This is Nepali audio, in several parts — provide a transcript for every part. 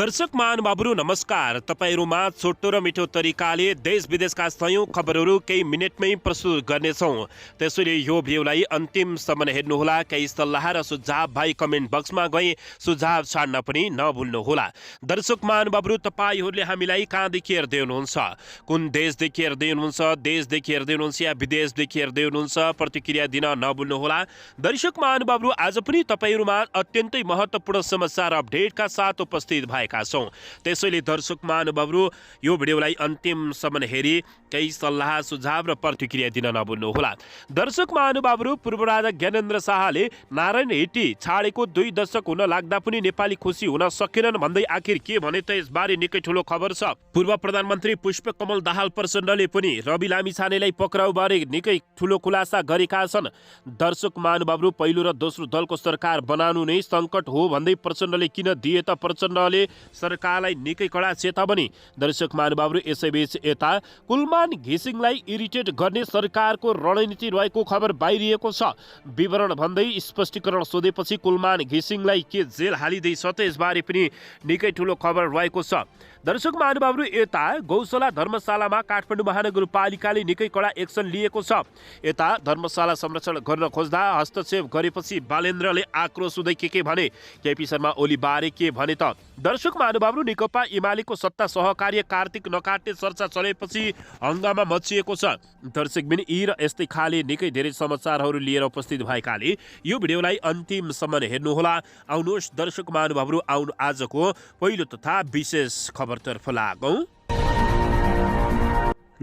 दर्शक महानुभावहरू नमस्कार। तपाईहरुमा छोटो र मिठो तरिकाले देश विदेशका सयौं खबरहरू केही मिनेटमै प्रस्तुत गर्नेछौं। त्यसैले यो भिडियोलाई अन्तिमसम्म हेर्नुहोला। केही सल्लाह र सुझाव भई कमेन्ट बक्समा गई सुझाव छाड्न पनि नभुल्नुहोला। दर्शक महानुभावहरू, तपाईहरुले हामीलाई कहाँदेखि हेर्दै हुनुहुन्छ, कुन देशदेखि हेर्दै हुनुहुन्छ, देशदेखि हेर्दै हुनुहुन्छ या विदेशदेखि हेर्दै हुनुहुन्छ, प्रतिक्रिया दिन नभुल्नुहोला। दर्शक महानुभावहरू, आज पनि तपाईहरुमा अत्यन्तै महत्त्वपूर्ण समाचार अपडेटका साथ उपस्थित भएका छौं। त्यसैले दर्शक महानुभावहरू, यो भिडियोलाई अन्तिमसम्म हेरी केही सल्लाह सुझाव र प्रतिक्रिया दिन नभुल्नुहोला। दर्शक महानुभावहरू, पूर्व राजा ज्ञानेन्द्र शाहले नारायण हिटी छाडेको 2 दशक हुन लाग्दा पनि नेपाली खुसी हुन सकेनन् भन्दै आखिर के भने त यसबारे निकै ठूलो खबर छ। पूर्व प्रधानमन्त्री पुष्पकमल दाहाल प्रचण्डले पनि रवि लामिछानेलाई पक्राउबारे निकै ठूलो खुलासा गरेका छन्। दर्शक महानुभावहरू, पहिलो र दोस्रो दलको सरकार बनाउनु नै संकट हो भन्दै प्रचण्डले किन दिए त प्रचण्डले सरकारलाई निकै कडा चेतावनी। दर्शक महानुभावहरू, यसैबीच यता कुलमान घिसिङलाई इरिटेट गर्ने सरकारको रणनीति रहेको खबर बाहिरिएको छ। विवरण भन्दै स्पष्टीकरण सोधेपछि कुलमान घिसिङलाई के जेल हालिँदैछ त यसबारे पनि निकै ठूलो खबर रहेको छ। दर्शक महानुभावहरू, यता गौशाला धर्मशालामा काठमाडौँ महानगरपालिकाले निकै कडा एक्सन लिएको छ। यता धर्मशाला संरक्षण गर्न खोज्दा हस्तक्षेप गरेपछि बालेन्द्रले आक्रोश हुँदै के भने, केपी शर्मा ओली बारे के भने त। दर्शक महानुभावहरू, नेकपा एमालेको सत्ता सहकार्य कार्तिक नकाट्ने चर्चा चलेपछि हंगामा मचिएको छ। दर्शकबिन, यी र यस्तै खाले निकै धेरै समाचारहरू लिएर उपस्थित भएकाले यो भिडियोलाई अन्तिमसम्म हेर्नुहोला। आउनुहोस् दर्शक महानुभावहरू, आजको पहिलो तथा विशेष खबरतर्फ लागौं।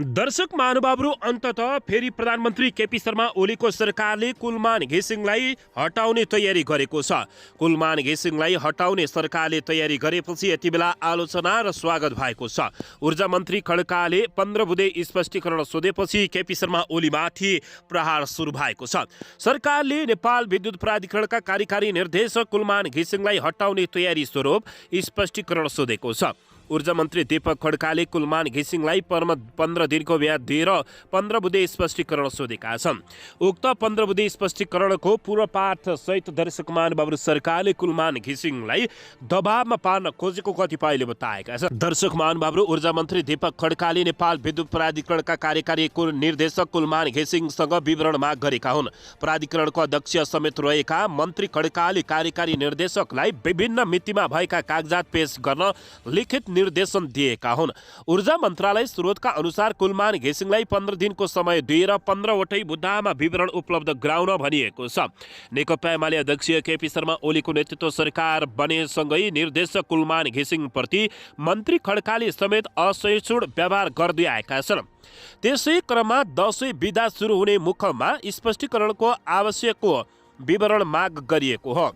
दर्शक महानुभावहरू, अन्ततः फेरि प्रधानमन्त्री केपी शर्मा ओलीको सरकारले कुलमान घिसिङलाई हटाउने तयारी गरेको छ। कुलमान घिसिङलाई हटाउने सरकारले तयारी गरेपछि यति बेला आलोचना र स्वागत भएको छ। ऊर्जा मन्त्री खड्काले 15 बुँदे स्पष्टीकरण सोधेपछि केपी शर्मा ओलीमाथि प्रहार सुरु भएको छ। सरकारले नेपाल विद्युत प्राधिकरणका कार्यकारी निर्देशक कुलमान घिसिङलाई हटाउने तयारी स्वरूप स्पष्टीकरण सोधेको छ। ऊर्जा मन्त्री दीपक खड्काले कुलमान घिसिङलाई 15 दिनको म्याद दिएर 15 बुँदे स्पष्टीकरण सोधेका छन्। उक्त 15 बुँदे स्पष्टीकरणको पूर्व पाठ सहित दर्शक महानुभावहरू, सरकारले कुलमान घिसिङलाई दबावमा पार्न खोजेको कतिपयले बताएका छन्। दर्शक महानुभावहरू, ऊर्जा मन्त्री दीपक खड्काले नेपाल विद्युत प्राधिकरणका कार्यकारी निर्देशक कुलमान घिसिङसँग विवरण माग गरेका हुन्। प्राधिकरणको अध्यक्ष समेत रहेका मन्त्री खड्काले कार्यकारी निर्देशकलाई विभिन्न मितिमा भएका कागजात पेश गर्न लिखित निर्देशन दिएका हुन्। ऊर्जा मन्त्रालय स्रोतका अनुसार कुलमान घिसिङलाई 15 दिनको समय दिएर 15 वटै बुँदामा विवरण उपलब्ध गराउन भनिएको छ। नेकपा एमाले अध्यक्ष केपी शर्मा ओलीको नेतृत्व सरकार बनेसँगै निर्देशक कुलमान घिसिङप्रति मन्त्री खड्काले समेत असहिष्णु व्यवहार गर्दै आएका छन्। त्यसै क्रममा दशैं बिदा सुरु हुने मुखमा स्पष्टीकरणको आवश्यक विवरण माग गरिएको हो।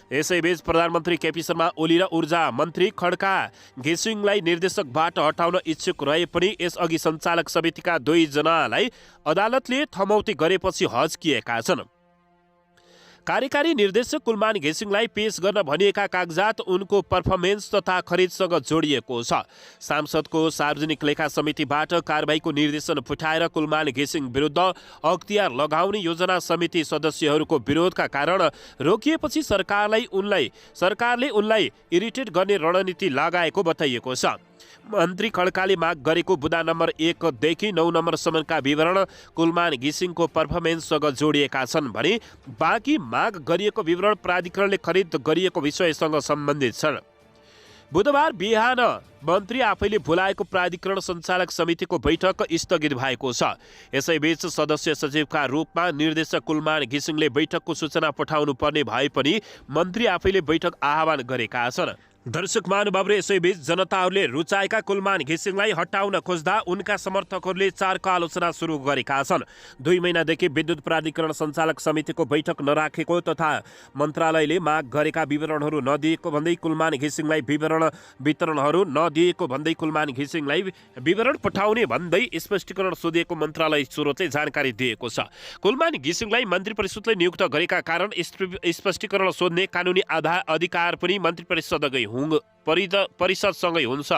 यसैबीच प्रधानमन्त्री केपी शर्मा ओली र ऊर्जा मन्त्री खड्का घिसिङलाई निर्देशकबाट हटाउन इच्छुक रहे पनि यसअघि सञ्चालक समितिका 2 जनालाई अदालतले थमौती गरेपछि हच्किएका छन्। कार्यकारी निर्देशक कुलमान घिसिङलाई पेश गर्न भनिएका कागजात उनको पर्फर्मेन्स तथा खरिदसँग जोडिएको छ। सांसदको सार्वजनिक लेखा समितिबाट कारबाहीको निर्देशन पठाएर कुलमान घिसिङ विरुद्ध अख्तियार लगाउने योजना समिति सदस्यहरूको विरोधका कारण रोकिएपछि सरकारले उनलाई इरिटेट गर्ने रणनीति लगाएको बताइएको छ। मन्त्री खड्काले माग गरेको बुँदा नम्बर 1 देखि 9 नम्बरसम्मका विवरण कुलमान घिसिङको पर्फर्मेन्ससँग जोडिएका छन् भने बाँकी माग गरिएको विवरण प्राधिकरणले खरिद गरिएको विषयसँग सम्बन्धित छन्। बुधबार बिहान मन्त्री आफैले बोलाएको प्राधिकरण सञ्चालक समितिको बैठक स्थगित भएको छ। यसैबीच सदस्य सचिवका रूपमा निर्देशक कुलमान घिसिङले बैठकको सूचना पठाउनु पर्ने भए पनि मन्त्री आफैले बैठक आह्वान गरेका छन्। दर्शक महानुभावहरू, यसैबीच जनताहरूले रुचाएका कुलमान घिसिङलाई हटाउन खोज्दा उनका समर्थकहरूले चारको आलोचना सुरु गरेका छन्। 2 महिनादेखि विद्युत प्राधिकरण सञ्चालक समितिको बैठक नराखेको तथा मन्त्रालयले माग गरेका विवरणहरू नदिएको भन्दै कुलमान घिसिङलाई वितरणहरू नदिएको भन्दै कुलमान घिसिङलाई विवरण पठाउने भन्दै स्पष्टीकरण सोधिएको मन्त्रालय स्रोतले जानकारी दिएको छ। कुलमान घिसिङलाई मन्त्री परिषदले नियुक्त गरेका कारण स्पष्टीकरण सोध्ने कानुनी अधिकार पनि मन्त्री परिषदकै परिषदसँगै हुन्छ।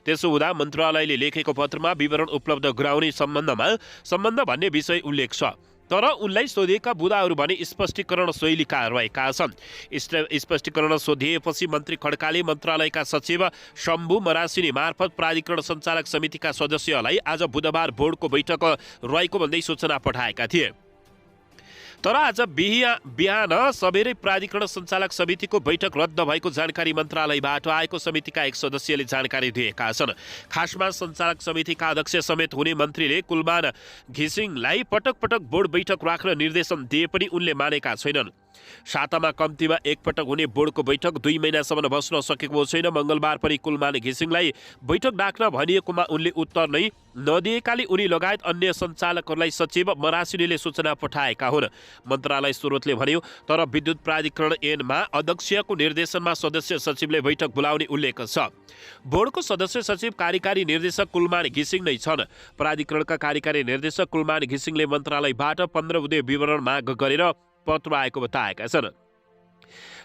त्यसो हुँदा मन्त्रालयले लेखेको पत्रमा विवरण उपलब्ध गराउने सम्बन्ध भन्ने विषय उल्लेख छ। तर उनलाई सोधिएका बुदाहरू भने स्पष्टीकरण शैलीका रहेका छन्। स्पष्टीकरण सोधिएपछि मन्त्री खड्काले मन्त्रालयका सचिव शम्भु मरासिनी मार्फत प्राधिकरण सञ्चालक समितिका सदस्यलाई आज बुधबार बोर्डको बैठक रहेको भन्दै सूचना पठाएका थिए। तर आज बिहान सबेरै प्राधिकरण सञ्चालक समितिको बैठक रद्द भएको जानकारी मन्त्रालयबाट आएको समितिका एक सदस्यले जानकारी दिएका छन्। खासमा सञ्चालक समितिका अध्यक्ष समेत हुने मन्त्रीले कुलमान घिसिङलाई पटक पटक बोर्ड बैठक राख्न निर्देशन दिए पनि उनले मानेका छैनन्। सातामा कम्तीमा एकपटक हुने बोर्डको बैठक 2 महिनासम्म बस्न सकेको छैन। मङ्गलबार पनि कुलमान घिसिङलाई बैठक डाक्न भनिएकोमा उनले उत्तर नै नदिएकाले उनी लगायत अन्य सञ्चालकहरूलाई सचिव मरासिनीले सूचना पठाएका हुन्। मन्त्रालय स्रोतले भन्यो, तर विद्युत प्राधिकरण ऐनमा अध्यक्षको निर्देशनमा सदस्य सचिवले बैठक बोलाउने उल्लेख छ। बोर्डको सदस्य सचिव कार्यकारी निर्देशक कुलमान घिसिङ नै छन्। प्राधिकरणका कार्यकारी निर्देशक कुलमान घिसिङले मन्त्रालयबाट 15 बुँदे विवरण माग गरेर पत्र आएको बताएका छन्।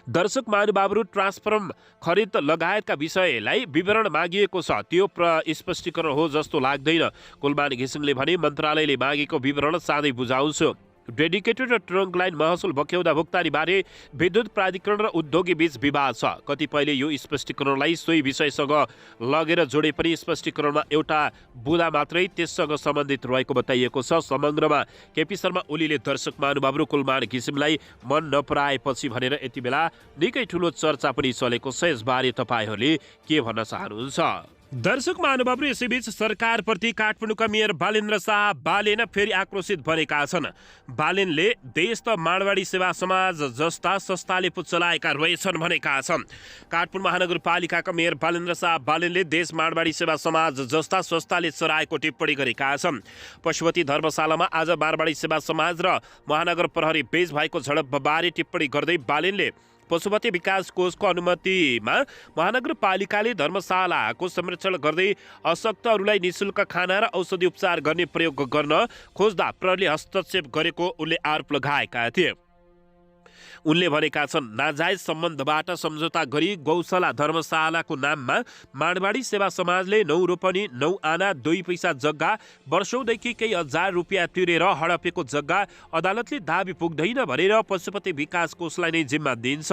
दर्शक महानुभावहरू ट्रान्सफर्म खरिद लगायतका विषयलाई विवरण मागिएको छ, त्यो स्पष्टीकरण हो जस्तो लाग्दैन। कुलमान घिसिङले भने, मन्त्रालयले मागेको विवरण साधै बुझाउँछु। डेडिकेटेड र ट्रङ्क लाइन महसुल बक्यौदा भुक्तानीबारे विद्युत प्राधिकरण र उद्योगी बीच विवाद छ। कतिपयले यो स्पष्टीकरणलाई सोही विषयसँग लगेर जोडे पनि स्पष्टीकरणमा एउटा बुँदा मात्रै त्यससँग सम्बन्धित रहेको बताइएको छ। समग्रमा केपी शर्मा ओलीले दर्शक महानुभावहरू कुलमान घिसिङलाई मन नपराएपछि भनेर यति बेला निकै ठुलो चर्चा पनि चलेको छ। यसबारे तपाईँहरूले के भन्न चाहनुहुन्छ? दर्शक महानुभावहरू, यसैबीच सरकारप्रति काठमाडौँका मेयर बालेन्द्र शाह बालेन फेरि आक्रोशित बनेका छन्। बालेनले देश त माडवाडी सेवा समाज जस्ता संस्थाले पो चलाएका रहेछन् भनेका छन्। काठमाडौँ महानगरपालिकाका मेयर बालेन्द्र शाह बालेनले देश माडवाडी सेवा समाज जस्ता संस्थाले चलाएको टिप्पणी गरेका छन्। पशुपति धर्मशालामा आज माडवाडी सेवा समाज र महानगर प्रहरी बीच भएको झडपबारे टिप्पणी गर्दै बालेनले पशुपति विकास कोषको अनुमतिमा महानगरपालिकाले धर्मशालाको संरक्षण गर्दै अशक्तहरूलाई निःशुल्क खाना र औषधि उपचार गर्ने प्रयोग गर्न खोज्दा प्रहरीले हस्तक्षेप गरेको उनले आरोप लगाएका थिए। उनले भनेका छन्, नाजायज सम्बन्धबाट सम्झौता गरी गौशाला धर्मशालाको नाममा माडवाडी सेवा समाजले 9 रोपनी 9 आना 2 पैसा जग्गा वर्षौंदेखि केही हजार रुपियाँ तिरेर हडपेको जग्गा अदालतले दाबी पुग्दैन भनेर पशुपति विकास कोषलाई नै जिम्मा दिन्छ।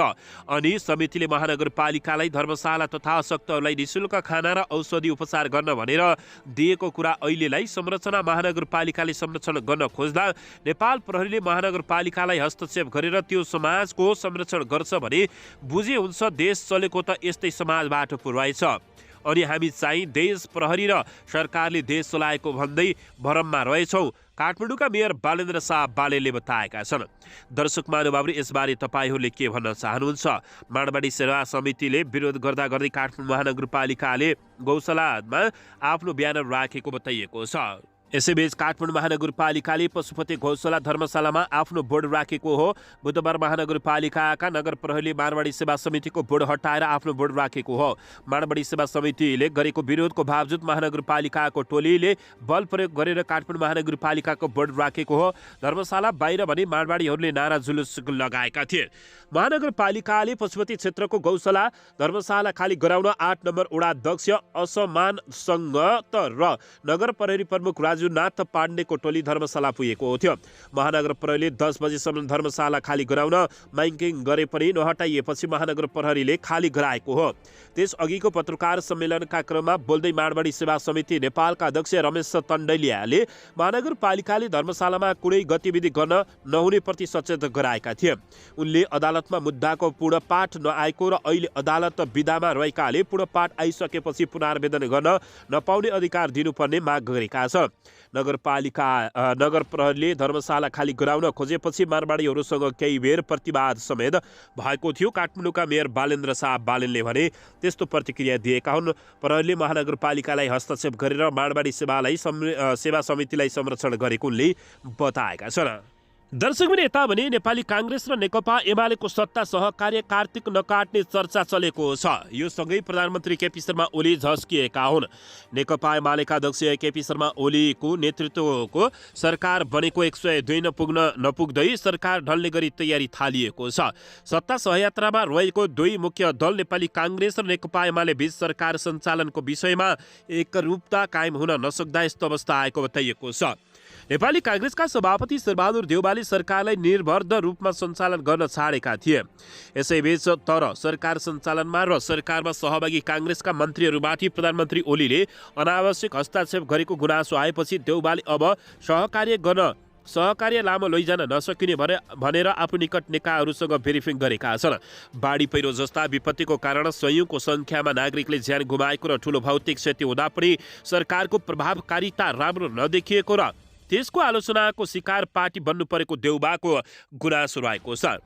अनि समितिले महानगरपालिकालाई धर्मशाला तथा अशक्तहरूलाई निःशुल्क खाना र औषधि उपचार गर्न भनेर दिएको कुरा अहिलेलाई संरचना महानगरपालिकाले संरक्षण गर्न खोज्दा नेपाल प्रहरीले महानगरपालिकालाई हस्तक्षेप गरेर त्यो समाजको संरक्षण गर्छ भने बुझे हुन्छ। देश चलेको त यस्तै समाजबाट पो रहेछ। अनि हामी चाहिँ देश प्रहरी र सरकारले देश चलाएको भन्दै भरममा रहेछौँ, काठमाडौँका मेयर बालेन्द्र शाह बालेनले बताएका छन्। दर्शक महानुभावहरू, यसबारे तपाईँहरूले के भन्न चाहनुहुन्छ? माडवाडी सेवा समितिले विरोध गर्दा गर्दै काठमाडौँ महानगरपालिकाले गौशालामा आफ्नो ब्यानर राखेको बताइएको छ। यसैबीच काठमाडौँ महानगरपालिकाले पशुपति गौशाला धर्मशालामा आफ्नो बोर्ड राखेको हो। बुधबार महानगरपालिकाका नगर प्रहरीले माडवाडी सेवा समितिको बोर्ड हटाएर आफ्नो बोर्ड राखेको हो। माडवाडी सेवा समितिले गरेको विरोधको बावजुद महानगरपालिकाको टोलीले बल प्रयोग गरेर काठमाडौँ महानगरपालिकाको बोर्ड राखेको हो। धर्मशाला बाहिर भने माडवाडीहरूले नारा जुलुस लगाएका थिए। महानगरपालिकाले पशुपति क्षेत्रको गौशाला धर्मशाला खाली गराउन 8 नम्बर वडा अध्यक्ष असमानसँग र नगर प्रहरी प्रमुख राजुनाथ पाण्डेको टोली धर्मशाला पुगेको थियो। महानगर प्रहरीले 10 बजेसम्म धर्मशाला खाली गराउन माइकिङ गरे पनि नहटाइएपछि महानगर प्रहरीले खाली गराएको हो। त्यस अघिको पत्रकार सम्मेलनका क्रममा बोल्दै माडवाडी सेवा समिति नेपालका अध्यक्ष रमेश तण्डलियाले महानगरपालिकाले धर्मशालामा कुनै गतिविधि गर्न नहुने प्रति सचेत गराएका थिए। उनले अदालतमा मुद्दाको पूर्णपाठ नआएको र अहिले अदालत विधामा रहेकाले पूर्णपाठ आइसकेपछि पुनरावेदन गर्न नपाउने अधिकार दिनुपर्ने माग गरेका छ। नगर प्रहरीले धर्मशाला खाली गराउन खोजेपछि मारवाडीहरूसँग केही बेर प्रतिवाद समेत भएको थियो। काठमाडौँका मेयर बालेन्द्र शाह बालेनले भने त्यस्तो प्रतिक्रिया दिएका हुन्। प्रहरीले महानगरपालिकालाई हस्तक्षेप गरेर मारवाडी सेवा समितिलाई संरक्षण गरेको उनले बताएका छन्। दर्शक पनि यता भने नेपाली काङ्ग्रेस र नेकपा एमालेको सत्ता सहकार्य कार्तिक नकाट्ने चर्चा चलेको छ। यो सँगै प्रधानमन्त्री केपी शर्मा ओली झस्किएका हुन्। नेकपा एमालेका अध्यक्ष केपी शर्मा ओलीको नेतृत्वको सरकार बनेको 102 नपुग्दै सरकार ढल्ने गरी तयारी थालिएको छ। सत्ता सहयात्रामा रहेको दुई मुख्य दल नेपाली काङ्ग्रेस र नेकपा एमाले बीच सरकार सञ्चालनको विषयमा एकरूपता कायम हुन नसक्दा यस्तो अवस्था आएको बताइएको छ। नेपाली काङ्ग्रेसका सभापति शेरबहादुर देउवाले सरकारलाई निर्भर रूपमा सञ्चालन गर्न छाडेका थिए। यसैबीच तर सरकार सञ्चालनमा र सरकारमा सहभागी काङ्ग्रेसका मन्त्रीहरूमाथि प्रधानमन्त्री ओलीले अनावश्यक हस्तक्षेप गरेको गुनासो आएपछि देउवाले अब सहकार्य लामो लैजान नसकिने भनेर आफू निकट नेताहरूसँग ब्रिफिङ गरेका छन्। बाढी पहिरो जस्ता विपत्तिको कारण सयौंको संख्यामा नागरिकले ज्यान गुमाएको र ठूलो भौतिक क्षति हुँदा पनि सरकारको प्रभावकारिता राम्रो नदेखिएको र त्यसको आलोचनाको शिकार पार्टी बन्नु परेको देउवाको गुनासो रहेको छ।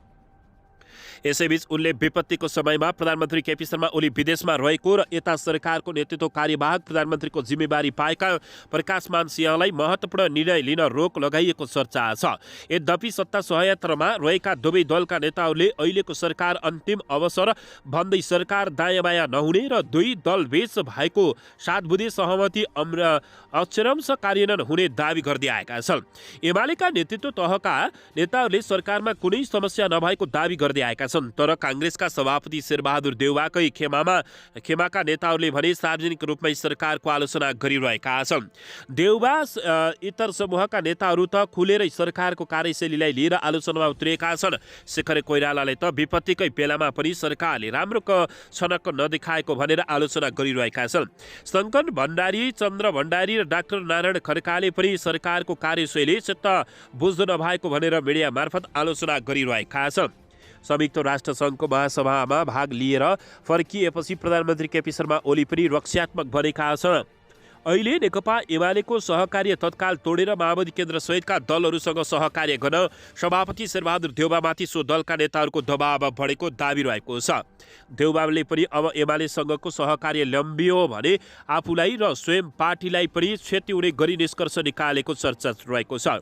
यसैबीच उनले विपत्तिको समयमा प्रधानमन्त्री केपी शर्मा ओली विदेशमा रहेको र यता सरकारको नेतृत्व कार्यवाहक प्रधानमन्त्रीको जिम्मेवारी पाएका प्रकाशमान सिंहलाई महत्त्वपूर्ण निर्णय लिन रोक लगाइएको चर्चा छ। यद्यपि सत्ता सहयात्रामा रहेका दुवै दलका नेताहरूले अहिलेको सरकार अन्तिम अवसर भन्दै सरकार दायाँ बायाँ नहुने र दुई दलबीच भएको सातबुँदे सहमति अक्षरंश कार्यान्वयन हुने दावी गर्दै आएका छन्। एमालेका नेतृत्व तहका नेताहरूले सरकारमा कुनै समस्या नभएको दावी गर्दै आएका छन्। तर काङ्ग्रेसका सभापति शेरबहादुर देउवाकै खेमाका नेताहरूले भने सार्वजनिक रूपमै सरकारको आलोचना गरिरहेका छन्। देउवा इतर समूहका नेताहरू त खुलेरै सरकारको कार्यशैलीलाई लिएर आलोचनामा उत्रिएका छन्। शेखर कोइरालाले त विपत्तिकै बेलामा पनि सरकारले राम्रो छनक नदेखाएको भनेर आलोचना गरिरहेका छन्। शङ्कर भण्डारी, चन्द्र भण्डारी र डाक्टर नारायण खड्काले पनि सरकारको कार्यशैली चित्त बुझ्दो नभएको भनेर मिडिया मार्फत आलोचना गरिरहेका छन्। संयुक्त राष्ट्र सङ्घको महासभामा भाग लिएर फर्किएपछि प्रधानमन्त्री केपी शर्मा ओली पनि रक्षात्मक बनेका छन्। अहिले नेकपा एमालेको सहकार्य तत्काल तोडेर माओवादी केन्द्र सहितका दलहरूसँग सहकार्य गर्न सभापति शेरबहादुर देउवामाथि सो दलका नेताहरूको दबाव बढेको दाबी रहेको छ। देउवाले पनि अब एमालेसँगको सहकार्य लम्बियो भने आफूलाई र स्वयं पार्टीलाई पनि क्षति हुने गरी निष्कर्ष निकालेको चर्चा रहेको छ।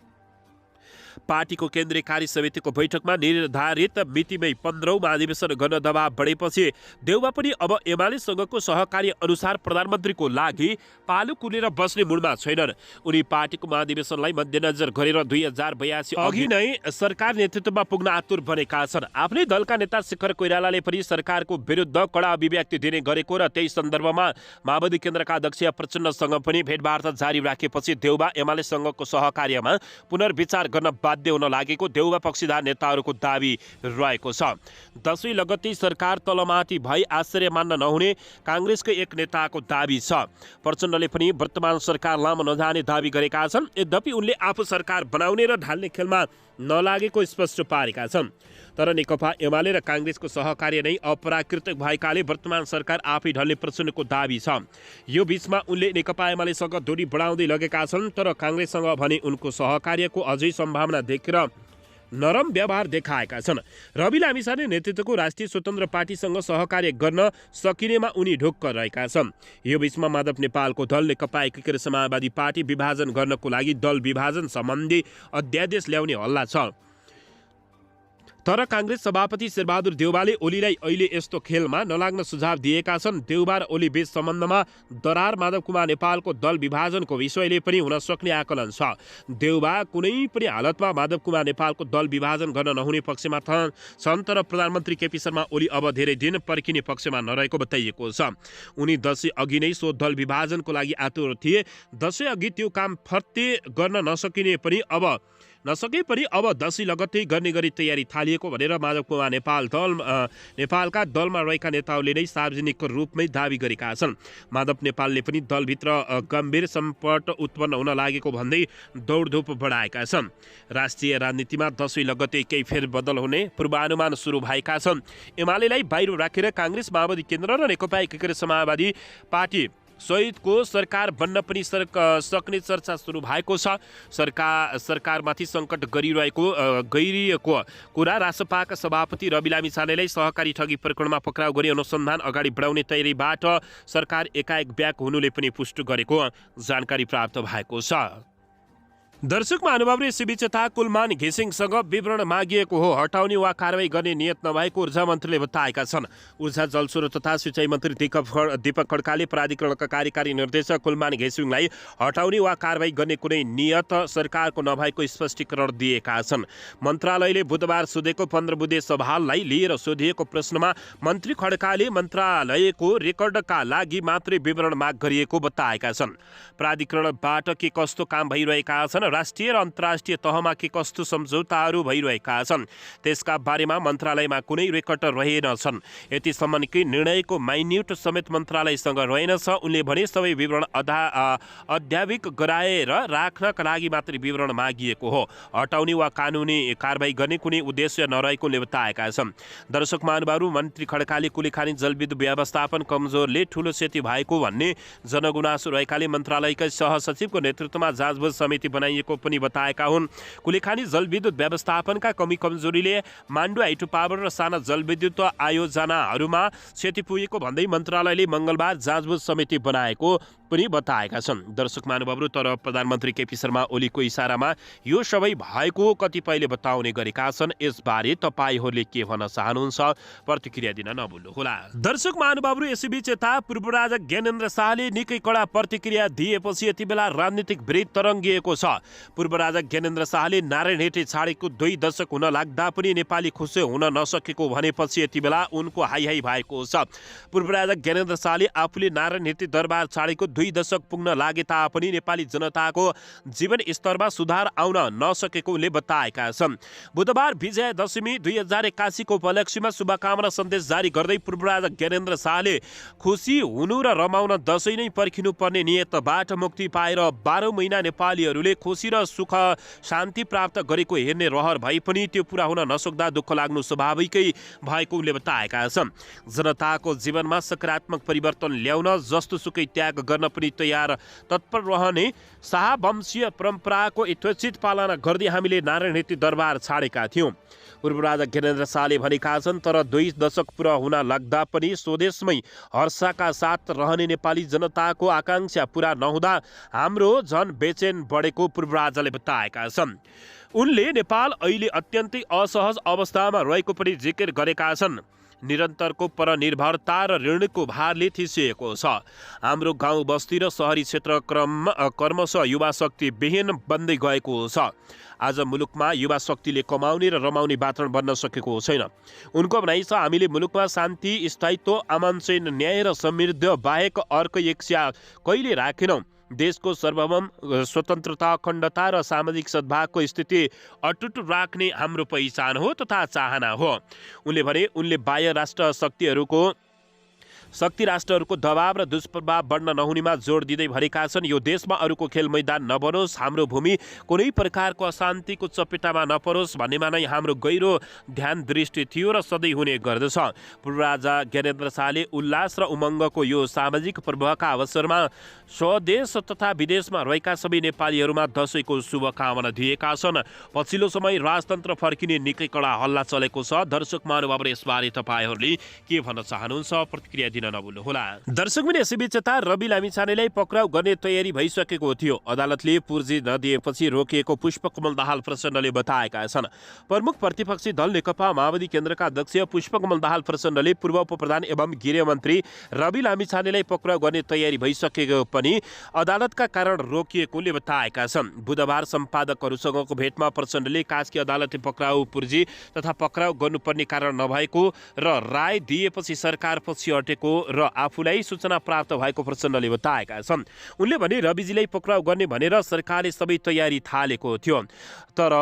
पार्टीको केन्द्रीय कार्य समितिको बैठकमा निर्धारित मितिमै 15औं महाधिवेशन गर्न दबाव बढेपछि देउवा पनि अब एमालेसँगको सहकार्य अनुसार प्रधानमन्त्रीको लागि पालो कुलेर बस्ने मुडमा छैनन्। उनी पार्टीको महाधिवेशनलाई मध्यनजर गरेर 2082 अघि नै सरकार नेतृत्वमा पुग्न आतुर बनेका छन्। आफ्नै दलका नेता शेखर कोइरालाले पनि सरकारको विरुद्ध कडा अभिव्यक्ति दिने गरेको र त्यही सन्दर्भमा माओवादी केन्द्रका अध्यक्ष प्रचण्डसँग पनि भेटवार्ता जारी राखेपछि देउवा एमालेसँगको सहकार्यमा पुनर्विचार गर्न बाध्य हुन लागेको देउवा पक्षधर नेताहरूको दाबी रहेको छ। 10 लगत्तै सरकार तलमाथि भई आश्चर्य मान्न नहुने काङ्ग्रेसकै एक नेताको दाबी छ। प्रचण्डले पनि वर्तमान सरकार लामो नजाने दाबी गरेका छन्। यद्यपि उनले आफू सरकार बनाउने र ढाल्ने खेलमा नलागेको स्पष्ट पारेका छन्। तर नेकपा एमाले र काङ्ग्रेसको सहकार्य नै अप्राकृतिक भएकाले वर्तमान सरकार आफै ढल्ने प्रचण्डको दाबी छ। यो बीचमा उनले नेकपा एमालेसँग दूरी बढाउँदै लगेका छन्। तर काङ्ग्रेससँग भने उनको सहकार्यको अझै सम्भावना देखेर नरम व्यवहार देखाएका छन्। रवि लामिछाने नेतृत्वको राष्ट्रिय स्वतन्त्र पार्टीसँग सहकार्य गर्न सकिनेमा उनी ढुक्क रहेका छन्। यो बीचमा माधव नेपालको दल नेकपा एकीकृत समाजवादी पार्टी विभाजन गर्नको लागि दल विभाजन सम्बन्धी अध्यादेश ल्याउने हल्ला छ। तर काङ्ग्रेस सभापति शेरबहादुर देउवाले ओलीलाई अहिले यस्तो खेलमा नलाग्न सुझाव दिएका छन्। देउवा र ओली बीच सम्बन्धमा दरार माधव कुमार नेपालको दल विभाजनको विषयले पनि हुन सक्ने आकलन छ। देउवा कुनै पनि हालतमा माधव कुमार नेपालको दल विभाजन गर्न नहुने पक्षमा छन्। तर प्रधानमन्त्री केपी शर्मा ओली अब धेरै दिन पर्खिने पक्षमा नरहेको बताइएको छ। उनी दशैं अघि नै सो दल विभाजनको लागि आतुर थिए। दशैं अघि त्यो काम फर्ते गर्न नसके पनि अब दशैं लगत्तै गर्ने गरी तयारी थालिएको भनेर माधव कुमार नेपालका दलमा रहेका नेताहरूले नै सार्वजनिक रूपमै दावी गरेका छन्। माधव नेपालले पनि दलभित्र गम्भीर सम्पट उत्पन्न हुन लागेको भन्दै दौडधुप बढाएका छन्। राष्ट्रिय राजनीतिमा दशैं लगत्तै केही फेरबदल हुने पूर्वानुमान सुरु भएका छन्। एमालेलाई बाहिर राखेर काङ्ग्रेस, माओवादी केन्द्र र नेकपा एकीकृत समाजवादी पार्टी सहितको सरकार बन्न पनि सक्ने चर्चा सुरु भएको छ। सरकारमाथि सङ्कट गइरहेको कुरा रासपाका सभापति रवि लामिछानेलाई सहकारी ठगी प्रकरणमा पक्राउ गरी अनुसन्धान अगाडि बढाउने तयारीबाट सरकार एकाएक ब्याक हुनुले पनि पुष्टि गरेको जानकारी प्राप्त भएको छ। दर्शक महानुभावले यसैबीच यता कुलमान घिसिङसँग विवरण मागिएको हो हटाउने वा कारवाही गर्ने नियत नभएको ऊर्जा मन्त्रीले बताएका छन्। ऊर्जा जलस्रोत तथा सिँचाइ मन्त्री दीपक खड्काले प्राधिकरणका कार्यकारी निर्देशक कुलमान घिसिङलाई हटाउने वा कारवाही गर्ने कुनै नियत सरकारको नभएको स्पष्टीकरण दिएका छन्। मन्त्रालयले बुधबार सोधेको 15 बुँदे सवाललाई लिएर सोधिएको प्रश्नमा मन्त्री खड्काले मन्त्रालयको रेकर्डका लागि मात्रै विवरण माग गरिएको बताएका छन्। प्राधिकरणबाट के कस्तो काम भइरहेका छन् र राष्ट्रिय र अन्तर्राष्ट्रिय तहमा के कस्तो सम्झौताहरू भइरहेका छन् त्यसका बारेमा मन्त्रालयमा कुनै रेकर्ड रहेनछन्। यतिसम्म कि निर्णयको माइन्युट समेत मन्त्रालयसँग रहेनछ। उनले भने सबै विवरण अध्याविक गराएर राख्नका लागि मात्रै विवरण मागिएको हो। हटाउने वा कानुनी कारबाही गर्ने कुनै उद्देश्य नरहेकोले बताएका छन्। दर्शक महानुभावहरू, मन्त्री खड्काले कुलेखानी जलविद्युत व्यवस्थापन कमजोरले ठूलो क्षति भएको भन्ने जनगुनासो रहेकाले मन्त्रालयका सहसचिवको नेतृत्वमा जाँचबुझ समिति बनाइएको पनि बताएका हुन्। कुलेखानी जलविद्युत व्यवस्थापनका कमी कमजोरीले माण्डु हाइड्रो पावर र साना जलविद्युत आयोजनाहरूमा क्षति पुगेको भन्दै मन्त्रालयले मङ्गलबार जाँचबुझ समिति बनाएको पनि बताएका छन्। दर्शक महानुभावहरू, तर प्रधानमन्त्री केपी शर्मा ओलीको इसारामा यो सबै भएको कतिपयले बताउने गरेका छन्। यसबारे तपाईहरूले के भन्न चाहनुहुन्छ? प्रतिक्रिया दिन नभुल्नुहोला। दर्शक महानुभावहरू, यसैबीच यता पूर्व राजा ज्ञानेन्द्र शाहले निकै कडा प्रतिक्रिया दिएपछि यति बेला राजनीतिक विरोध तरङ्गिएको छ। पूर्व राजा ज्ञानेन्द्र शाहले नारायण हेटे छाडेको 2 दशक हुन लाग्दा पनि नेपाली खुसी हुन नसकेको भनेपछि यति बेला उनको हाई भएको छ। पूर्व राजा ज्ञानेन्द्र शाहले आफूले नारायण हेटे दरबार छाडेको 2 दशक पुग्न लागे तापनि नेपाली जनताको जीवन स्तरमा सुधार आउन नसकेको उनले बताएका छन्। बुधबार विजय दशमी 2081 को उपलक्ष्यमा शुभकामना सन्देश जारी गर्दै पूर्व राजा ज्ञानेन्द्र शाहले खुसी हुनु र रमाउन दशैं नै पर्खिनु पर्ने नियतबाट मुक्ति पाएर 12 महिना नेपालीहरूले खुसी र सुख शान्ति प्राप्त गरेको हेर्ने रहर भए पनि त्यो पूरा हुन नसक्दा दुःख लाग्नु स्वाभाविकै भएको उनले बताएका छन्। जनताको जीवनमा सकारात्मक परिवर्तन ल्याउन जस्तोसुकै त्याग गर्न पनि तयार तत्पर रहने शाहवंशीय परम्पराको यथोचित पालना गर्दै हामीले नारायण हेटे दरबार छाडेका थियौँ। पूर्व राजा ज्ञानेन्द्र शाहले भनेका छन्। तर 2 दशक पुरा हुन लाग्दा पनि स्वदेशमै हर्षका साथ रहने नेपाली जनताको आकांक्षा पूरा नहुँदा हाम्रो झन बेचैन बढेको पूर्व राजाले बताएका छन्। उनले नेपाल अहिले अत्यन्तै असहज अवस्थामा रहेको पनि जिकिर गरेका छन्। निरन्तरको परनिर्भरता र ऋणको भारले थिसिएको छ। हाम्रो गाउँ बस्ती र शहरी क्षेत्र क्रमशः युवा शक्ति विहीन बन्दै गएको छ। आज मुलुकमा युवा शक्तिले कमाउने र रमाउने वातावरण बन्न सकेको छैन। उनको भनाइ छ, हामीले मुलुकमा शान्ति, स्थायित्व, आमानचैन, न्याय र समृद्धि बाहेक अर्को इच्छा कहिले राखेनौँ। देशको सार्वभौम स्वतन्त्रता, अखण्डता र सामाजिक सद्भावको स्थिति अटुट राख्ने हाम्रो पहिचान हो तथा चाहना हो। उनले भने उनले बाह्य शक्ति राष्ट्रहरूको दबाव र दुष्प्रभाव बढ्न नहुनेमा जोड दिँदै भनेका छन्, यो देशमा अरूको खेल मैदान नबनोस्, हाम्रो भूमि कुनै प्रकारको अशान्तिको चपेटामा नपरोस् भन्नेमा नै हाम्रो गहिरो ध्यान दृष्टि थियो र सधैँ हुने गर्दछ। पूर्व राजा ज्ञानेन्द्र शाहले उल्लास र उमङ्गको यो सामाजिक पर्वका अवसरमा स्वदेश तथा विदेशमा रहेका सबै नेपालीहरूमा दशैंको शुभकामना दिएका छन्। पछिल्लो समय राजतन्त्र फर्किने निकै कडा हल्ला चलेको छ। दर्शक महानुभावहरू, यसबारे तपाईँहरूले के भन्न चाहनुहुन्छ? प्रतिक्रिया दिन नभुल्नुहोला। दर्शकबिन, यसैबीच यता रवि लामिछानेलाई पक्राउ गर्ने तयारी भइसकेको थियो। अदालतले पुर्जी नदिएपछि रोकिएको पुष्पकमल दाहाल प्रचण्डले बताएका छन्। प्रमुख प्रतिपक्षी दल नेकपा माओवादी केन्द्रका अध्यक्ष पुष्पकमल दाहाल प्रचण्डले पूर्व उपप्रधान एवं गृहमन्त्री रवि लामिछानेलाई पक्राउ गर्ने तयारी भइसकेको पनि अदालतका कारण रोकिएकोले बताएका छन्। बुधबार सम्पादकहरूसँगको भेटमा प्रचण्डले कास्की अदालतले पक्राउ पुर्जी तथा पक्राउ गर्नुपर्ने कारण नभएको र राय दिएपछि सरकार पछि हटेको र आफूलाई सूचना प्राप्त भएको प्रचण्डले बताएका छन्। उनले भने रविजीलाई पक्राउ गर्ने भनेर सरकारले सबै तयारी थालेको थियो। तर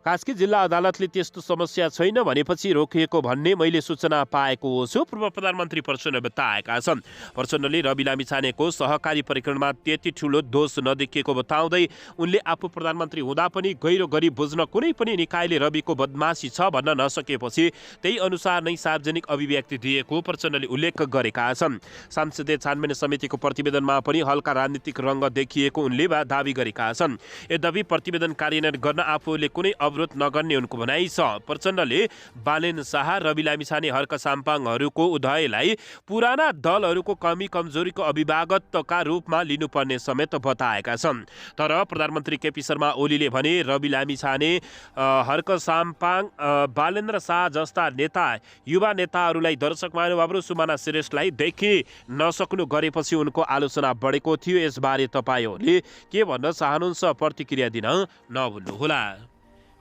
कास्की जिल्ला अदालतले त्यस्तो समस्या छैन भनेपछि रोकिएको भन्ने मैले सूचना पाएको छु, पूर्व प्रधानमन्त्री प्रचण्डले बताएका छन्। प्रचण्डले रवि लामिछानेको सहकारी प्रकरणमा त्यति ठूलो दोष नदेखिएको बताउँदै उनले आफू प्रधानमन्त्री हुँदा पनि गहिरो गरी बुझ्न कुनै पनि निकायले रविको बदमासी छ भन्न नसकेपछि त्यही अनुसार नै सार्वजनिक अभिव्यक्ति दिएको प्रचण्डले उल्लेख गरेका छन्। संसदीय छानबिन समितिको प्रतिवेदनमा पनि हल्का राजनीतिक रङ्ग देखिएको उनले दावी गरेका छन्। यद्यपि प्रतिवेदन कार्यान्वयन गर्न आफूले कुनै अवरोध नगर्ने उनको भनाइ छ। प्रचण्डले बालेन शाह, रवि लामिछाने, हर्क साम्पाङहरूको उदयलाई पुराना दलहरूको कमी कमजोरीको अभिभावकका रूपमा लिनुपर्ने समेत बताएका छन्। तर प्रधानमन्त्री केपी शर्मा ओलीले भने रवि लामिछाने, हर्क साम्पाङ, बालेन्द्र शाह जस्ता युवा नेताहरूलाई दर्शक महानुभावहरू सुमना श्रेष्ठलाई देखि नसक्नु गरेपछि उनको आलोचना बढेको थियो। यसबारे तपाईँहरूले के भन्न चाहनुहुन्छ? प्रतिक्रिया दिन नभुल्नुहोला।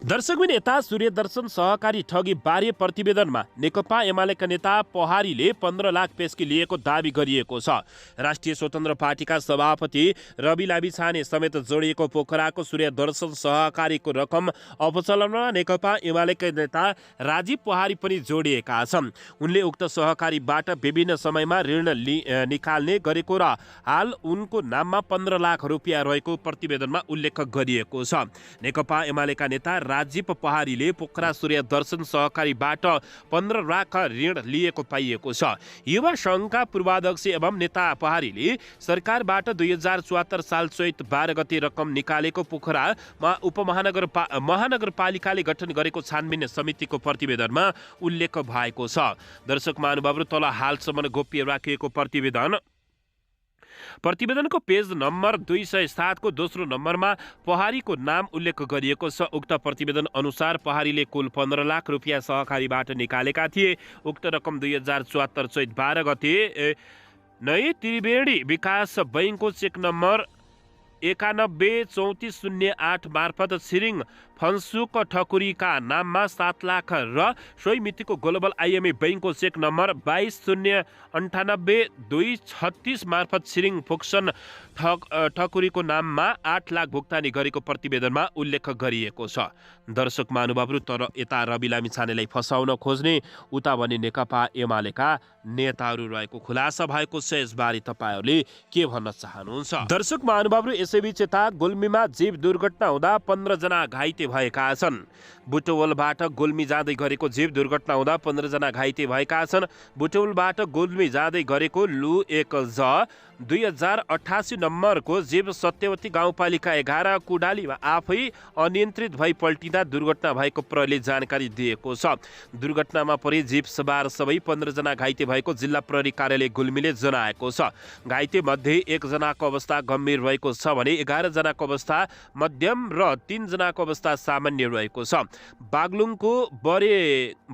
दर्शकबिन यता सूर्यदर्शन सहकारी ठगी बारे प्रतिवेदनमा नेकपा एमालेका नेता पहारीले 15 लाख पेस्की लिएको दावी गरिएको छ। राष्ट्रिय स्वतन्त्र पार्टीका सभापति रवि लामिछाने समेत जोडिएको पोखराको सूर्यदर्शन सहकारीको रकम अपचलनमा नेकपा एमालेका नेता राजीव पहारी पनि जोडिएका छन्। उनले उक्त सहकारीबाट विभिन्न समयमा ऋण निकाल्ने गरेको र हाल उनको नाममा 15 लाख रुपियाँ रहेको प्रतिवेदनमा उल्लेख गरिएको छ। नेकपा एमालेका नेता राजीव पहारीले पोखरा सूर्यदर्शन सहकारीबाट 15 लाख ऋण लिएको पाइएको छ। युवा सङ्घका पूर्वाध्यक्ष एवं नेता पहारीले सरकारबाट 2074 साल चैत 12 गते रकम निकालेको पोखरामा महानगरपालिकाले गठन गरेको छानबिन समितिको प्रतिवेदनमा उल्लेख भएको छ। दर्शक महानुभावहरू, तल हालसम्म गोप्य राखिएको प्रतिवेदनको पेज नम्बर 207 को दोस्रो नम्बरमा पहारीको नाम उल्लेख गरिएको छ। उक्त प्रतिवेदन अनुसार पहारीले कुल 15 लाख रुपियाँ सहकारीबाट निकालेका थिए। उक्त रकम 2074 चैत 12 गते नै त्रिवेणी विकास बैङ्कको चेक नम्बर 913408 मार्फत छिरिङ फन्सुक ठकुरीका नाममा 7 लाख र सोही मितिको ग्लोबल आइएमए बैङ्कको चेक नम्बर 2298236 मार्फत छिरिङ फुक्सन ठकुरीको नाममा 8 लाख भुक्तानी गरेको प्रतिवेदनमा उल्लेख गरिएको छ। दर्शक महानुभावहरू, तर यता रवि लामिछानेलाई फसाउन खोज्ने उता भने नेकपा एमालेका नेताहरू रहेको खुलासा भएको छ। यसबारे तपाईँहरूले के भन्न चाहनुहुन्छ? दर्शक महानुभावहरू, यसैबीच यता गुल्मीमा जीव दुर्घटना हुँदा 15 जना घाइते भएका छन्। बुटवलबाट गुल्मी जाँदै गरेको जीव दुर्घटना हुँदा 15 जना घाइते भएका छन्। बुटवलबाट गुल्मी जाँदै गरेको लु 1 2088 नम्बरको जीव सत्यवती गाउँपालिका 11 कुडालीमा आफै अनियन्त्रित भई पल्टिँदा दुर्घटना भएको प्रहरीले जानकारी दिएको छ। दुर्घटनामा परि जीव सवार सबै 15 जना घाइते भएको जिल्ला प्रहरी कार्यालय गुल्मीले जनाएको छ। घाइते मध्ये 1 जनाको अवस्था गम्भीर रहेको छ भने 11 जनाको अवस्था मध्यम र 3 जनाको अवस्था सामान्य रहेको छ। बागलुङको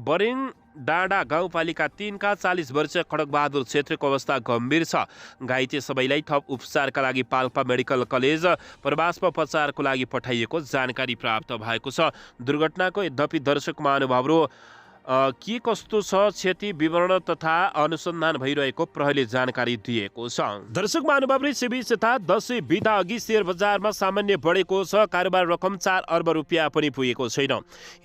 बरेङ डाँडा गाउँपालिका 3 का 40 वर्षीय खड्गबहादुर छेत्रीको अवस्था गम्भीर छ। घाइते सबैलाई थप उपचारका लागि पाल्पा मेडिकल कलेज प्रवासमा उपचारको लागि पठाइएको जानकारी प्राप्त भएको छ। दुर्घटनाको यद्यपि दर्शक महानुभावहरू के कस्तो छ क्षति विवरण तथा अनुसन्धान भइरहेको प्रहरीले जानकारी दिएको छ। दर्शक महानुभावले सेबीस तथा 10 बिदा अघि शेयर बजारमा सामान्य बढेको छ। कारोबार रकम 4 अर्ब रुपियाँ पनि पुगेको छैन।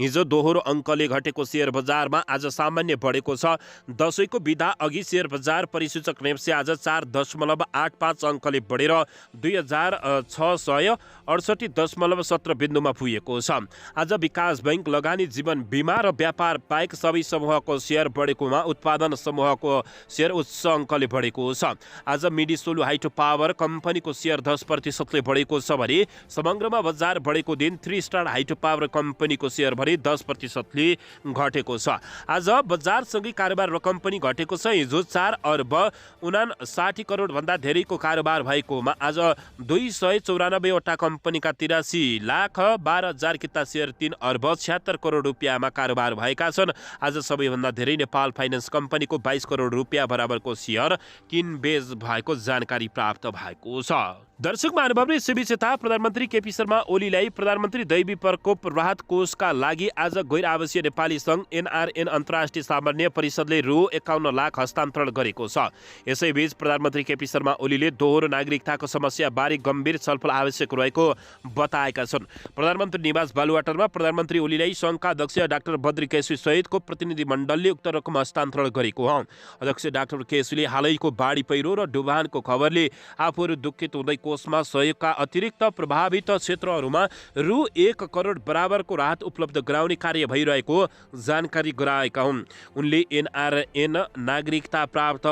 हिजो दोहोरो अङ्कले घटेको शेयर बजारमा आज सामान्य बढेको छ। दशैंको बिदा अघि शेयर बजार परिसूचक नेप्से आज 4.85 अङ्कले बढेर 2668.17 बिन्दुमा पुगेको छ। आज विकास बैंक, लगानी, जीवन बीमा र व्यापार बाहेक सबै समूहको शेयर बढेकोमा उत्पादन समूहको शेयर उच्च अङ्कले बढेको छ। आज मिडिसोलु हाइड्रो पावर कम्पनीको शेयर 10% बढेको छ भने समग्रमा बजार बढेको दिन 3 स्टार हाइड्रो पावर कम्पनीको शेयर भने 10% घटेको छ। आज बजारसँगै कारोबार रकम पनि घटेको छ। हिजो 4 अर्ब 59 करोड भन्दा धेरैको कारोबार भएकोमा आज 294 वटा कम्पनीका 83 लाख 12 हजार किता शेयर 3 अर्ब 76 करोड रुपियाँमा कारोबार भएका छन्। आज सबैभन्दा धेरै नेपाल फाइनान्स कम्पनीको 22 करोड रुपियाँ बराबरको शेयर किनबेच भएको जानकारी प्राप्त भएको छ। दर्शक महानुभावले यसैबीच यता प्रधानमन्त्री केपी शर्मा ओलीलाई प्रधानमन्त्री दैवी प्रकोप राहत कोषका लागि आज गैर आवासीय नेपाली सङ्घ एनआरएन अन्तर्राष्ट्रिय सामान्य परिषदले रु 51 लाख हस्तान्तरण गरेको छ। यसैबीच प्रधानमन्त्री केपी शर्मा ओलीले दोहोरो नागरिकताको समस्या बारे गम्भीर छलफल आवश्यक रहेको बताएका छन्। प्रधानमन्त्री निवास बालुवाटारमा प्रधानमन्त्री ओलीलाई सङ्घका अध्यक्ष डाक्टर बद्री केसरी सहितको प्रतिनिधि मण्डलले उक्त रकम हस्तान्तरण गरेको हो। अध्यक्ष डाक्टर केसरीले हालैको बाढी पहिरो र डुबानको खबरले आफूहरू दुखित हुँदै कोषमा सहयोगका अतिरिक्त प्रभावित क्षेत्रहरूमा रु 1 करोड बराबरको राहत उपलब्ध गराउने कार्य भइरहेको जानकारी गराएका हुन्। उनले एनआरएन नागरिकता प्राप्त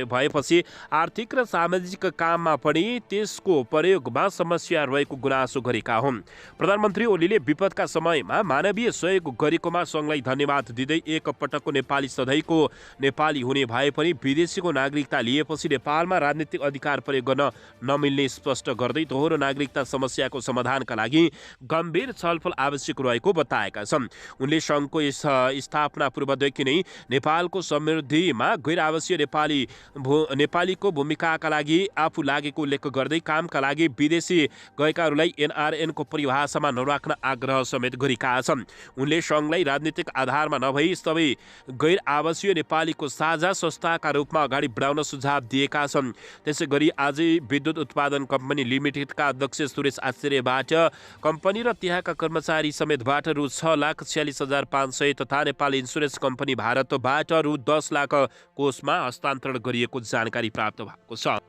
भएपछि आर्थिक र सामाजिक काममा पनि त्यसको प्रयोगमा समस्या रहेको गुनासो गरेका हुन्। प्रधानमन्त्री ओलीले विपदका समयमा मानवीय सहयोग गरेकोमा सङ्घलाई धन्यवाद दिँदै एक पटकको नेपाली सधैँको नेपाली हुने भए पनि विदेशीको नागरिकता लिएपछि नेपालमा राजनीतिक अधिकार प्रयोग गर्न नमिल्ने ओलीले स्पष्ट गर्दै दोहोरो नागरिकता समस्याको समाधानका लागि गम्भीर छलफल आवश्यक रहेको बताएका छन्। उनले सङ्घको स्थापना पूर्वदेखि नै नेपालको समृद्धिमा गैर आवासीय नेपालीको भूमिकाका लागि आफू लागेको उल्लेख गर्दै कामका लागि विदेशी गएकाहरूलाई एनआरएनको परिभाषामा नराख्न आग्रह समेत गरेका छन्। उनले सङ्घलाई राजनीतिक आधारमा नभई सबै गैर आवासीय नेपालीको साझा संस्थाका रूपमा अगाडि बढाउन सुझाव दिएका छन्। त्यसै गरी आजै विद्युत उत्पादन कम्पनी लिमिटेडका अध्यक्ष सुरेश आचार्यबाट कम्पनी र त्यहाँका कर्मचारी समेतबाट रु 6,46,500 तथा नेपाल इन्सुरेन्स कम्पनी भारतबाट रु 10 लाख कोषमा हस्तान्तरण गरिएको जानकारी प्राप्त भएको छ।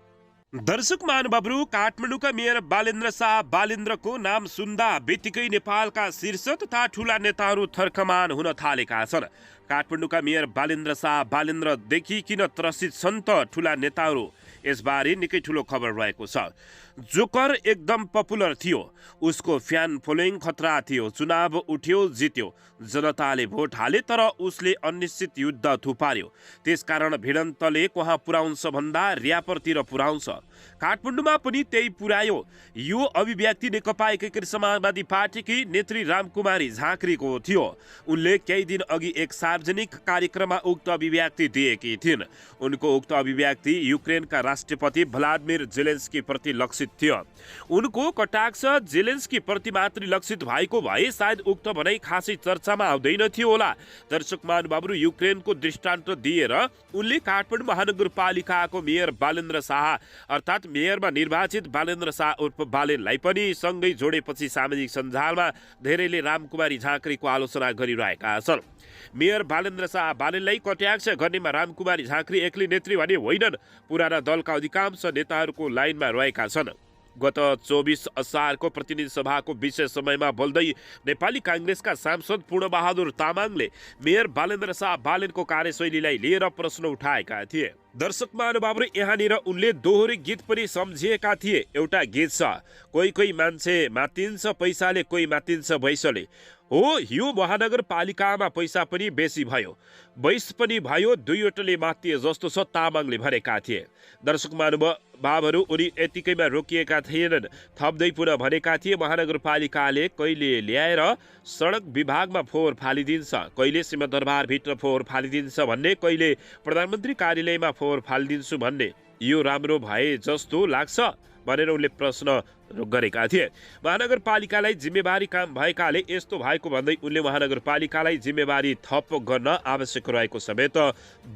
दर्शक महानुभावहरू, काठमाडौँका मेयर बालेन्द्र शाह बालेन्द्रको नाम सुन्दा बित्तिकै नेपालका शीर्ष तथा ठुला नेताहरू थर्कमान हुन थालेका छन्। काठमाडौँका मेयर बालेन्द्र शाह बालेन्द्रदेखि किन त्रसित छन् त ठुला नेताहरू, यसबारे निकै ठुलो खबर रहेको छ। जोकर एकदम पपुलर थियो, उसको फ्यान फलोइङ खतरा थियो, चुनाव उठ्यो जित्यो, जनताले भोट हाले तर उसले अनिश्चित युद्ध थुपार्यो। त्यसकारण भिडन्तले कहाँ पुर्याउँछ भन्दा र्यापरतिर पुर्याउँछ। काठमाडौँमा पनि त्यही पुर्यायो। यो अभिव्यक्ति नेकपा एकीकृत समाजवादी पार्टीकी नेत्री रामकुमारी झाँक्रीको थियो। उनले केही दिन अघि एक सार्वजनिक कार्यक्रममा उक्त अभिव्यक्ति दिएकी थिइन्। उनको उक्त अभिव्यक्ति युक्रेनका राष्ट्रपति भ्लादिमिर जेलेन्स्की प्रति लक्षित थियो। उनको कटाक्ष जेलेन्स्की प्रति मात्र लक्षित भएको भए सायद उक्त भनाइ खासै चर्चामा आउँदैन थियो होला। दर्शक महानुभावहरू, युक्रेनको दृष्टान्त दिएर उनले काठमाडौँ महानगरपालिकाको मेयर बालेन्द्र शाह अर्थात् मेयरमा निर्वाचित बालेन्द्र शाह उर्फ बालेनलाई पनि सँगै जोडेपछि सामाजिक सञ्जालमा धेरैले रामकुमारी झाँक्रीको आलोचना गरिरहेका छन्। मेयर बालेन्द्र शाह बालेनलाई कटाक्ष गर्नेमा रामकुमारी झाँक्री एक्लै नेत्री भने होइनन्, पुराना दलका अधिकांश नेताहरूको लाइनमा रहेका छन्। गत 24 असारको प्रतिनिधि सभाको विषय समयमा बोल्दै नेपाली काङ्ग्रेसका सांसद पूर्णबहादुर तामाङले मेयर बालेन्द्र शाह बालेनको कार्यशैलीलाई लिएर प्रश्न उठाएका थिए। दर्शक महानुभावहरू, यहाँनिर उनले दोहोरी गीत पनि सम्झिएका थिए। एउटा गीत छ, कोही कोही मान्छे मातिन्छ पैसाले, कोही मातिन्छ वैसले। हो, यो महानगरपालिकामा पैसा पनि बेसी भयो, वैस पनि भयो, दुईवटाले मातिए जस्तो छ, तामाङले भनेका थिए। दर्शक महानुभावहरू, उनी यतिकैमा रोकिएका थिएनन्। थप्दै पुनः भनेका थिए, महानगरपालिकाले कहिले ल्याएर सडक विभागमा फोहोर फालिदिन्छ, कहिले सिंहदरबारभित्र फोहोर फालिदिन्छ भन्ने, कहिले प्रधानमन्त्री कार्यालयमा फोहोर फालिदिन्छु भन्ने। यो राम्रो भए जस्तो लाग्छ भनेर उनले प्रश्न गरेका थिए। महानगरपालिकालाई जिम्मेवारी काम भएकाले यस्तो भएको भन्दै उनले महानगरपालिकालाई जिम्मेवारी थप गर्न आवश्यक रहेको समेत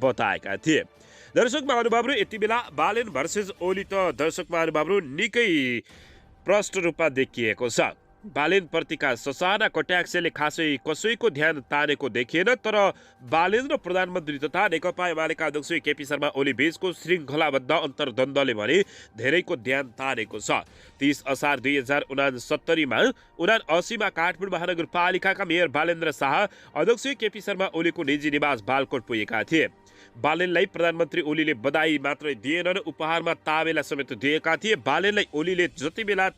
बताएका थिए। दर्शक महानुभावहरू, यति बेला बालेन भर्सेस ओली त दर्शक महानुभावहरू निकै प्रष्ट रूपमा देखिएको छ। बालेन प्रतिका ससाना कटाक्षले खासै कसैको ध्यान तानेको देखिएन, तर बालेन र प्रधानमन्त्री तथा नेकपा एमालेका अध्यक्ष केपी शर्मा ओली बीचको श्रृङ्खलाबद्ध अन्तर्द्वन्द्वले भने धेरैको ध्यान तानेको छ। 30 असार 2069मा 79मा काठमाडौँ महानगरपालिकाका मेयर बालेन्द्र शाह अध्यक्ष केपी शर्मा ओलीको निजी निवास बालकोट पुगेका थिए। बालेनलाई प्रधानमन्त्री ओलीले बधाई मात्रै दिएनन्, उपहारमा ताबेला समेत दिएका थिए। बालेनलाई ओलीले जति बेला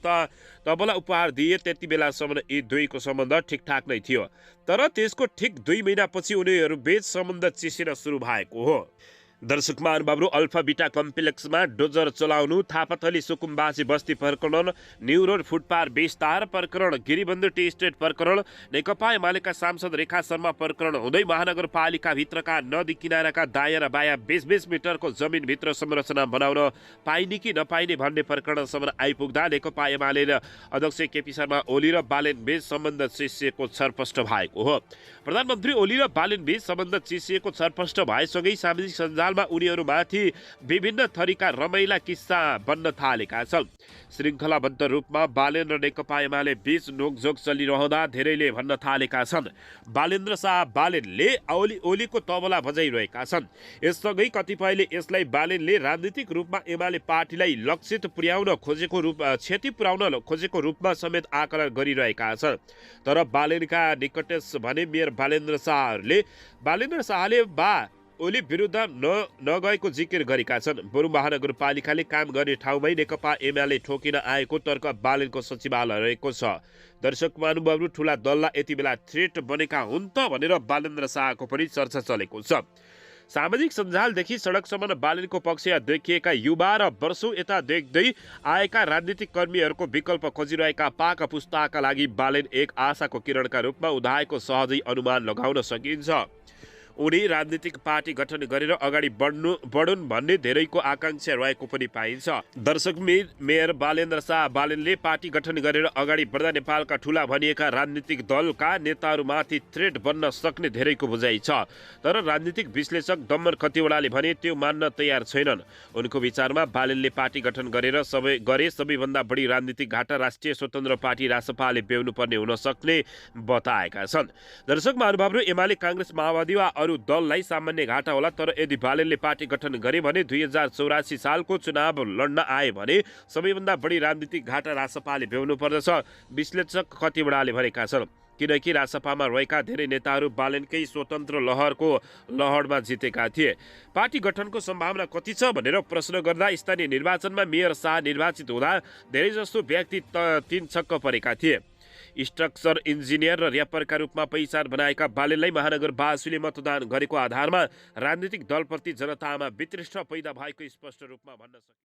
तबला उपहार दिए त्यति बेलासम्म यी दुईको सम्बन्ध ठिकठाक नै थियो, तर त्यसको ठिक 2 महिनापछि उनीहरू बीच सम्बन्ध चिसिन सुरु भएको हो। दर्शक महानुभावहरू, अल्फा बिटा कम्प्लेक्समा डोजर चलाउनु, थापाथली सुकुम्बासी बस्ती प्रकरण, न्यू रोड फुटपाथ विस्तार प्रकरण, गिरिबन्धु टी स्टेट प्रकरण, नेकपा एमालेका सांसद रेखा शर्मा प्रकरण हुँदै महानगरपालिकाभित्रका नदी किनाराका दायाँ र बायाँ 20-20 मिटरको जमिनभित्र संरचना बनाउन पाइने कि नपाइने भन्ने प्रकरणसम्म आइपुग्दा नेकपा एमाले र अध्यक्ष केपी शर्मा ओली र बालेन बीच सम्बन्ध चिसिएको छरपष्ट भएको हो। प्रधानमन्त्री ओली र बालेन बीच सम्बन्ध चिसिएको छरपष्ट भएसँगै सामाजिक सञ्जाल उनीहरूमाथि विभिन्न थरीका रमाइला किस्सा बन्न थालेका छन्। श्रृङ्खलाबद्ध रूपमा बालेन र नेकपा एमाले बीच नोकझोक चलिरहँदा धेरैले भन्न थालेका छन्, बालेन्द्र शाह बालेनले ओलीको तबला बजाइरहेका छन्। यससँगै कतिपयले यसलाई बालेनले राजनीतिक रूपमा एमाले पार्टीलाई लक्षित पुर्याउन खोजेको क्षति पुर्याउन खोजेको रूपमा समेत आकलन गरिरहेका छन्। तर बालेनका निकटस्थ भने मेयर बालेन्द्र शाहले ओली विरुद्ध नगएको जिकिर गरेका छन्। बरु महानगरपालिकाले काम गर्ने ठाउँमै नेकपा एमाले ठोकिन आएको तर्क बालेनको सचिवालय रहेको छ। दर्शक महानुभावहरू, ठुला दललाई यति बेला थ्रेट बनेका हुन् त भनेर बालेन्द्र शाहको पनि चर्चा चलेको छ। सामाजिक सञ्जालदेखि सडकसम्म बालनको पक्षमा देखिएका युवा र वर्षौं यता देख्दै आएका राजनीतिक कर्मीहरूको विकल्प खोजिरहेका पाका पुस्ताका लागि बालेन एक आशाको किरणका रूपमा उदाएको सहजै अनुमान लगाउन सकिन्छ। उनी राजनीतिक पार्टी गठन गरेर अगाडि बढुन् भन्ने धेरैको आकांक्षा रहेको पनि पाइन्छ। दर्शक मेयर बालेन्द्र शाह बालेनले पार्टी गठन गरेर अगाडि बढ्दा नेपालका ठूला भनिएका राजनीतिक दलका नेताहरूमाथि थ्रेट बन्न सक्ने धेरैको बुझाइ छ। तर राजनीतिक विश्लेषक दम्मन खतिवडाले भने त्यो मान्न तयार छैनन्। उनको विचारमा बालेनले पार्टी गठन गरेर सबैभन्दा बढी राजनीतिक घाटा राष्ट्रिय स्वतन्त्र पार्टी रासपाले बेहोर्नुपर्ने हुन सक्ने बताएका छन्। दर्शक महानुभावहरू, एमाले काङ्ग्रेस माओवादी वा अरू दललाई सामान्य घाटा होला, तर यदि बालेनले पार्टी गठन गरे भने 2084 सालको चुनाव लड्न आए भने सबैभन्दा बढी राजनीतिक घाटा रासपाले बेहोर्नु पर्दछ, विश्लेषक खतिवडाले भनेका छन्। किनकि रासपामा रहेका धेरै नेताहरू बालेनकै स्वतन्त्र लहरमा जितेका थिए। पार्टी गठनको सम्भावना कति छ भनेर प्रश्न गर्दा स्थानीय निर्वाचनमा मेयर शाह निर्वाचित हुँदा धेरैजसो व्यक्ति 3 छक्क परेका थिए। स्ट्रक्चर इन्जिनियर र र्यापरका रूपमा पहिचान बनाएका बालेनलाई महानगरवासीले मतदान गरेको आधारमा राजनीतिक दलप्रति जनतामा वितृष्णा पैदा भएको स्पष्ट रूपमा भन्न सकिन्छ।